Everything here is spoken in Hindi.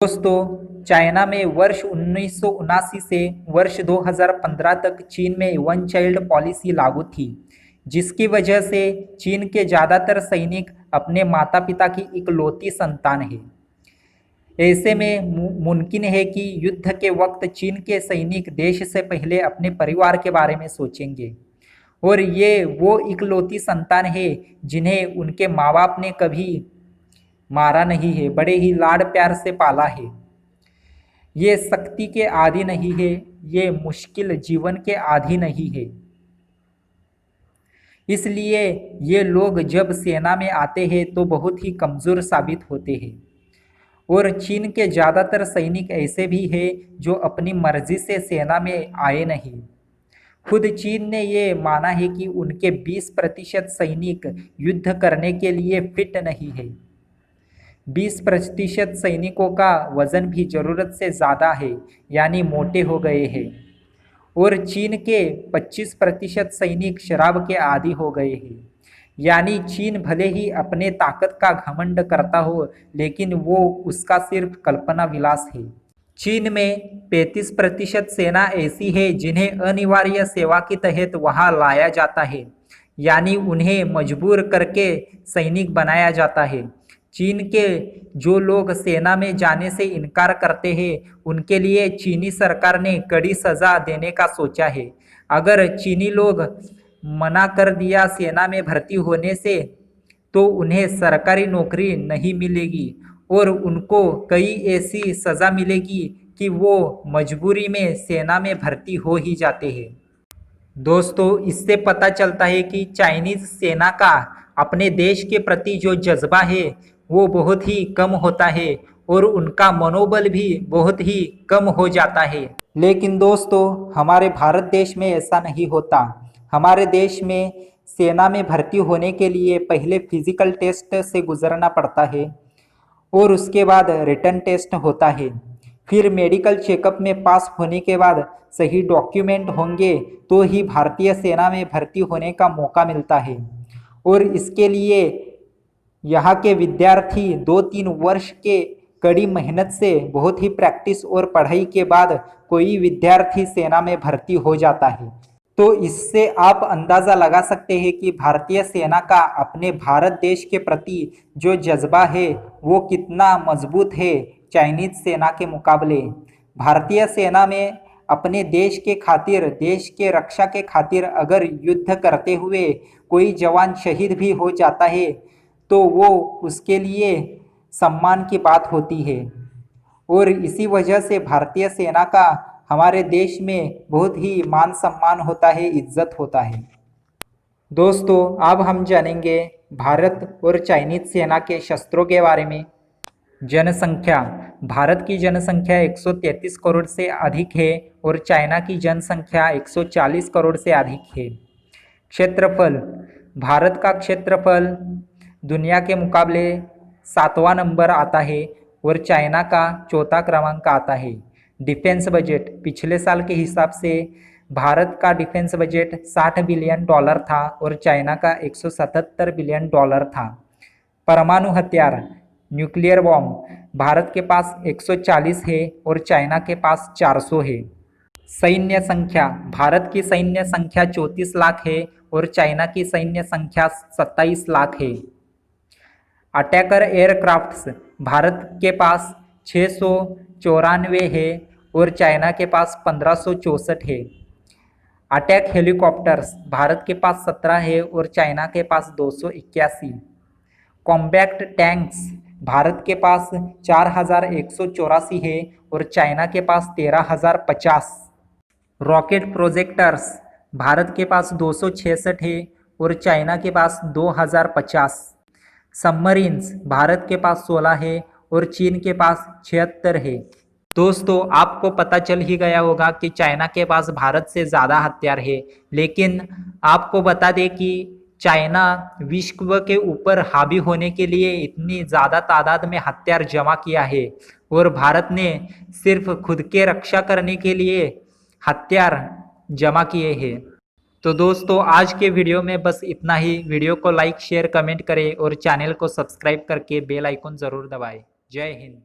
दोस्तों, चाइना में वर्ष 1979 से वर्ष 2015 तक चीन में वन चाइल्ड पॉलिसी लागू थी, जिसकी वजह से चीन के ज़्यादातर सैनिक अपने माता पिता की इकलौती संतान हैं। ऐसे में मुमकिन है कि युद्ध के वक्त चीन के सैनिक देश से पहले अपने परिवार के बारे में सोचेंगे, और ये वो इकलौती संतान है जिन्हें उनके माँ बाप ने कभी मारा नहीं है, बड़े ही लाड प्यार से पाला है। ये शक्ति के आदी नहीं है, ये मुश्किल जीवन के आदी नहीं है। इसलिए ये लोग जब सेना में आते हैं तो बहुत ही कमज़ोर साबित होते हैं। और चीन के ज़्यादातर सैनिक ऐसे भी हैं जो अपनी मर्जी से सेना में आए नहीं। खुद चीन ने ये माना है कि उनके 20% सैनिक युद्ध करने के लिए फिट नहीं है। 20% सैनिकों का वजन भी ज़रूरत से ज़्यादा है, यानी मोटे हो गए हैं। और चीन के 25% सैनिक शराब के आदी हो गए हैं। यानी चीन भले ही अपने ताकत का घमंड करता हो, लेकिन वो उसका सिर्फ कल्पना विलास है। चीन में 35% सेना ऐसी है जिन्हें अनिवार्य सेवा के तहत वहाँ लाया जाता है, यानी उन्हें मजबूर करके सैनिक बनाया जाता है। चीन के जो लोग सेना में जाने से इनकार करते हैं, उनके लिए चीनी सरकार ने कड़ी सज़ा देने का सोचा है। अगर चीनी लोग मना कर दिया सेना में भर्ती होने से, तो उन्हें सरकारी नौकरी नहीं मिलेगी और उनको कई ऐसी सज़ा मिलेगी कि वो मजबूरी में सेना में भर्ती हो ही जाते हैं। दोस्तों, इससे पता चलता है कि चाइनीज़ सेना का अपने देश के प्रति जो जज्बा है वो बहुत ही कम होता है और उनका मनोबल भी बहुत ही कम हो जाता है। लेकिन दोस्तों, हमारे भारत देश में ऐसा नहीं होता। हमारे देश में सेना में भर्ती होने के लिए पहले फिजिकल टेस्ट से गुजरना पड़ता है और उसके बाद रिटन टेस्ट होता है। फिर मेडिकल चेकअप में पास होने के बाद सही डॉक्यूमेंट होंगे तो ही भारतीय सेना में भर्ती होने का मौका मिलता है। और इसके लिए यहाँ के विद्यार्थी 2-3 वर्ष के कड़ी मेहनत से, बहुत ही प्रैक्टिस और पढ़ाई के बाद कोई विद्यार्थी सेना में भर्ती हो जाता है। तो इससे आप अंदाज़ा लगा सकते हैं कि भारतीय सेना का अपने भारत देश के प्रति जो जज्बा है वो कितना मजबूत है चाइनीज़ सेना के मुकाबले। भारतीय सेना में अपने देश के खातिर, देश के रक्षा के खातिर अगर युद्ध करते हुए कोई जवान शहीद भी हो जाता है तो वो उसके लिए सम्मान की बात होती है। और इसी वजह से भारतीय सेना का हमारे देश में बहुत ही मान सम्मान होता है, इज्जत होता है। दोस्तों, अब हम जानेंगे भारत और चाइनीज़ सेना के शस्त्रों के बारे में। जनसंख्या। भारत की जनसंख्या 133 करोड़ से अधिक है और चाइना की जनसंख्या 140 करोड़ से अधिक है। क्षेत्रफल। भारत का क्षेत्रफल दुनिया के मुकाबले 7वां नंबर आता है और चाइना का 4था क्रमांक आता है। Defence budget. पिछले साल के हिसाब से भारत का डिफेंस बजट $60 बिलियन था और चाइना का $177 बिलियन था। परमाणु हथियार, न्यूक्लियर बॉम्ब, भारत के पास 140 है और चाइना के पास 400 है। सैन्य संख्या। भारत की सैन्य संख्या 34 लाख है और चाइना की सैन्य संख्या 27 लाख है। Attacker aircrafts. भारत के पास 694 है और चाइना के पास 1564 है। Attack helicopters. भारत के पास 17 है और चाइना के पास 281। Combat tanks. भारत के पास 4184 है और चाइना के पास 13050। Rocket projectors. भारत के पास 266 है और चाइना के पास 2050। सबमरीन्स। भारत के पास 16 है और चीन के पास 76 है। दोस्तों, आपको पता चल ही गया होगा कि चाइना के पास भारत से ज़्यादा हथियार है, लेकिन आपको बता दें कि चाइना विश्व के ऊपर हावी होने के लिए इतनी ज़्यादा तादाद में हथियार जमा किया है और भारत ने सिर्फ खुद के रक्षा करने के लिए हथियार जमा किए हैं। तो दोस्तों, आज के वीडियो में बस इतना ही। वीडियो को लाइक, शेयर, कमेंट करें और चैनल को सब्सक्राइब करके बेल आइकन ज़रूर दबाएं। जय हिंद।